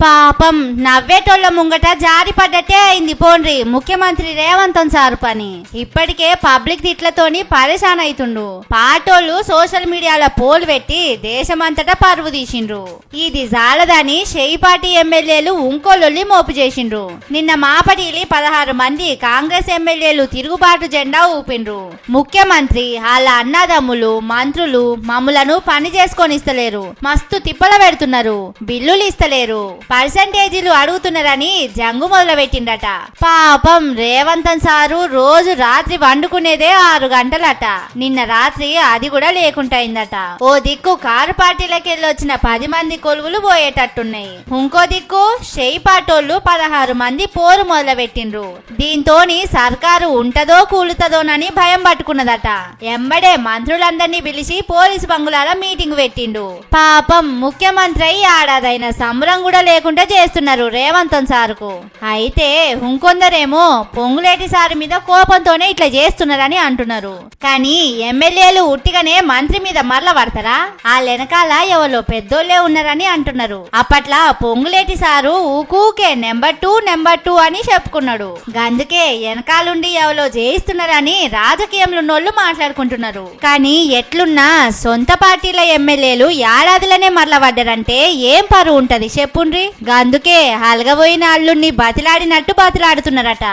పాపం నవ్వేటోళ్ల ముంగట జారి పడ్డట్టే అయింది పోండ్రి ముఖ్యమంత్రి రేవంత్ సార్ పని. ఇప్పటికే పబ్లిక్ తిట్లతోని పరేషాన్ అవుతుండు. పాటోళ్లు సోషల్ మీడియాలో పోల్ పెట్టి దేశమంతటా పరువు తీసిండ్రు. ఇది జాలదని షేయిపాటి ఎమ్మెల్యేలు ఉంకోలొల్లి మోపు చేసిండ్రు. నిన్న మాపటిలి 16 మంది కాంగ్రెస్ ఎమ్మెల్యేలు తిరుగుబాటు జెండా ఊపిండ్రు. ముఖ్యమంత్రి వాళ్ళ అన్నదమ్ములు మంత్రులు మమ్ములను పని చేసుకొని ఇస్తలేరు, మస్తు తిప్పల పెడుతున్నారు, బిల్లులు ఇస్తలేరు, పర్సంటేజీలు అడుగుతున్నారని జంగు మొదలు పెట్టిండట. పాపం రేవంత్ సారు రోజు రాత్రి వండుకునేదే 6 గంటలట. నిన్న రాత్రి అది కూడా లేకుంటైందట. ఓ దిక్కు కారు పార్టీలకి వెళ్ళొచ్చిన 10 మంది కొలువులు పోయేటట్టున్నాయి. ఇంకో దిక్కు షేయిపాటోళ్లు 16 మంది పోరు మొదలు పెట్టిండ్రు. దీంతోని సర్కారు ఉంటదో కూలుతదోనని భయం పట్టుకున్నదట. ఎంబడే మంత్రులందరినీ పిలిచి పోలీసు బంగులాల మీటింగ్ పెట్టిండు. పాపం ముఖ్యమంత్రి ఏడాదైన సంబరం కూడా లేకుండా చేస్తున్నారు రేవంత్ సార్కు. అయితే ఇంకొందరేమో పొంగులేటి సార్ మీద కోపంతోనే ఇట్లా చేస్తున్నారని అంటున్నారు. కానీ ఎమ్మెల్యేలు ఉట్టిగానే మంత్రి మీద మరల పడతారా? ఆ వెనకాల ఎవరో పెద్దోళ్లే ఉన్నారని అంటున్నారు. అప్పట్లా పొంగులేటి సారు ఊకూకే నెంబర్ 2 అని చెప్పుకున్నాడు. అందుకే వెనకాలుండి ఎవరో చేయిస్తున్నారని రాజకీయంలో ఉన్నోళ్ళు మాట్లాడుకుంటున్నారు. కానీ ఎట్లున్నా సొంత పార్టీల ఎమ్మెల్యేలు ఏడాదిలోనే మరల పడ్డారంటే ఏం పరువు ఉంటది చెప్పుండ్రి. అందుకే అలగబోయిన అల్లుణ్ణి బతిలాడినట్టు బతిలాడుతున్నారట.